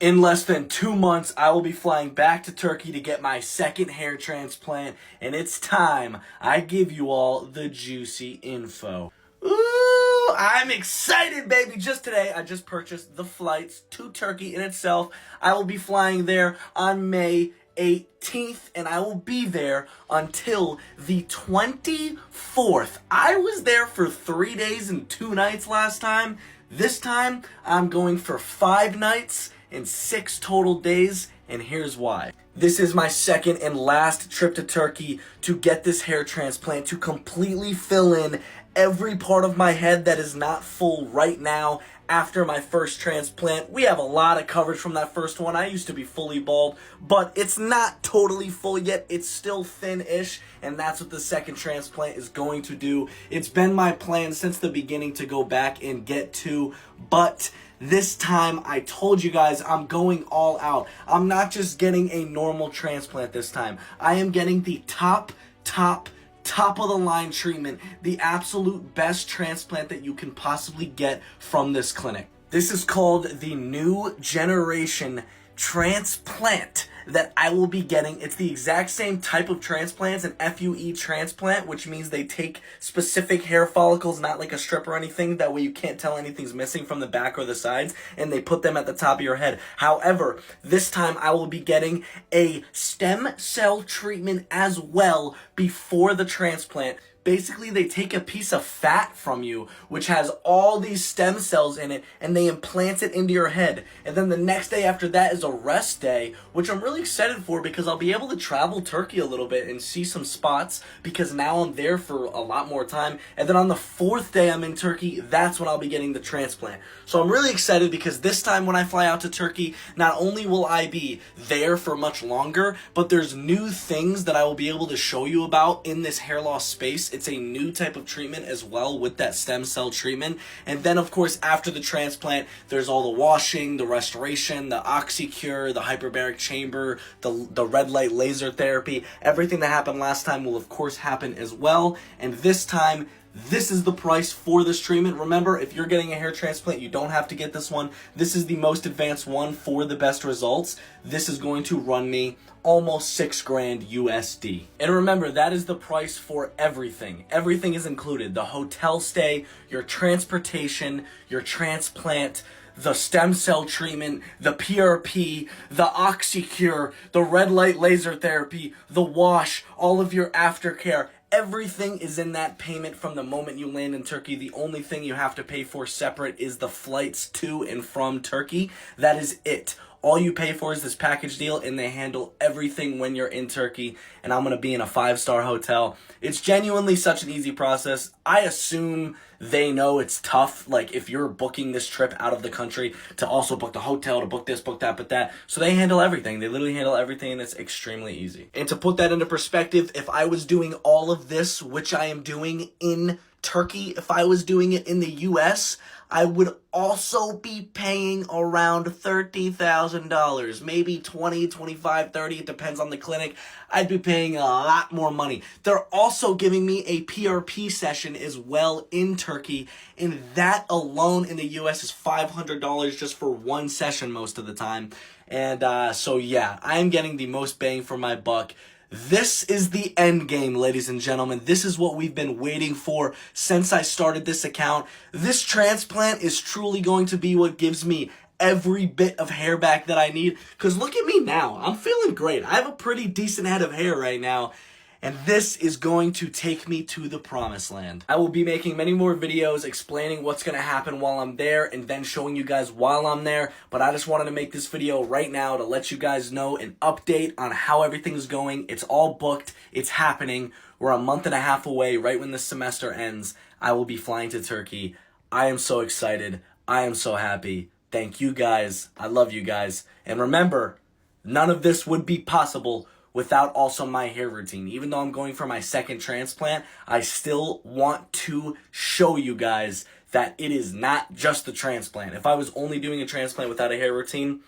In less than 2 months, I will be flying back to Turkey to get my second hair transplant, and it's time I give you all the juicy info. Ooh, I'm excited, baby. Just today, I just purchased the flights to Turkey in itself. I will be flying there on May 18th, and I will be there until the 24th. I was there for 3 days and 2 nights last time. This time, I'm going for 5 nights and 6 total days, and here's why. This is my second and last trip to Turkey to get this hair transplant, to completely fill in every part of my head that is not full right now after my first transplant. We have a lot of coverage from that first one. I used to be fully bald, but it's not totally full yet. It's still thin-ish, and that's what the second transplant is going to do. It's been my plan since the beginning to go back and get 2, but this time, I told you guys I'm going all out. I'm not just getting a normal transplant this time. I am getting the top of the line treatment, the absolute best transplant that you can possibly get from this clinic. This is called the New Generation Transplant that I will be getting. It's the exact same type of transplant as an FUE transplant, which means they take specific hair follicles, not like a strip or anything. That way you can't tell anything's missing from the back or the sides, and they put them at the top of your head. However, this time I will be getting a stem cell treatment as well before the transplant. Basically, they take a piece of fat from you, which has all these stem cells in it, and they implant it into your head. And then the next day after that is a rest day, which I'm really excited for because I'll be able to travel Turkey a little bit and see some spots because now I'm there for a lot more time. And then on the 4th day I'm in Turkey, that's when I'll be getting the transplant. So I'm really excited because this time when I fly out to Turkey, not only will I be there for much longer, but there's new things that I will be able to show you about in this hair loss space. It's a new type of treatment as well with that stem cell treatment. And then, of course, after the transplant, there's all the washing, the restoration, the oxycure, the hyperbaric chamber, the red light laser therapy. Everything that happened last time will, of course, happen as well. And this time, this is the price for this treatment. Remember, if you're getting a hair transplant, you don't have to get this one. This is the most advanced one for the best results. This is going to run me almost $6,000 USD. And remember, that is the price for everything. Everything is included. The hotel stay, your transportation, your transplant, the stem cell treatment, the PRP, the oxycure, the red light laser therapy, the wash, all of your aftercare. Everything is in that payment from the moment you land in Turkey. The only thing you have to pay for separate is the flights to and from Turkey. That is it. All you pay for is this package deal, and they handle everything when you're in Turkey, and I'm going to be in a 5-star hotel. It's genuinely such an easy process. I assume they know it's tough, like if you're booking this trip out of the country, to also book the hotel, to book this, book that, but that. So they handle everything. They literally handle everything, and it's extremely easy. And to put that into perspective, if I was doing all of this, which I am doing in Turkey, if I was doing it in the US, I would also be paying around $30,000, maybe 20, 25, 30, it depends on the clinic. I'd be paying a lot more money. They're also giving me a PRP session as well in Turkey, and that alone in the US is $500 just for one session most of the time. And so yeah, I'm getting the most bang for my buck. This is the end game, ladies and gentlemen. This is what we've been waiting for since I started this account. This transplant is truly going to be what gives me every bit of hair back that I need. Because look at me now. I'm feeling great. I have a pretty decent head of hair right now. And this is going to take me to the promised land. I will be making many more videos explaining what's going to happen while I'm there and then showing you guys while I'm there. But I just wanted to make this video right now to let you guys know an update on how everything's going. It's all booked. It's happening. We're a month and a half away. Right when this semester ends, I will be flying to Turkey. I am so excited. I am so happy. Thank you guys. I love you guys. And remember, none of this would be possible without also my hair routine. Even though I'm going for my second transplant, I still want to show you guys that it is not just the transplant. If I was only doing a transplant without a hair routine,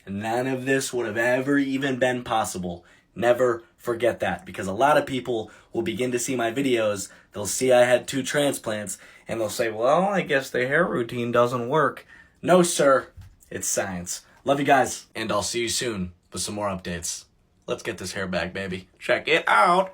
none of this would have ever even been possible. Never forget that, because a lot of people will begin to see my videos, they'll see I had 2 transplants, and they'll say, well, I guess the hair routine doesn't work. No, sir, it's science. Love you guys, and I'll see you soon with some more updates. Let's get this hair back, baby. Check it out.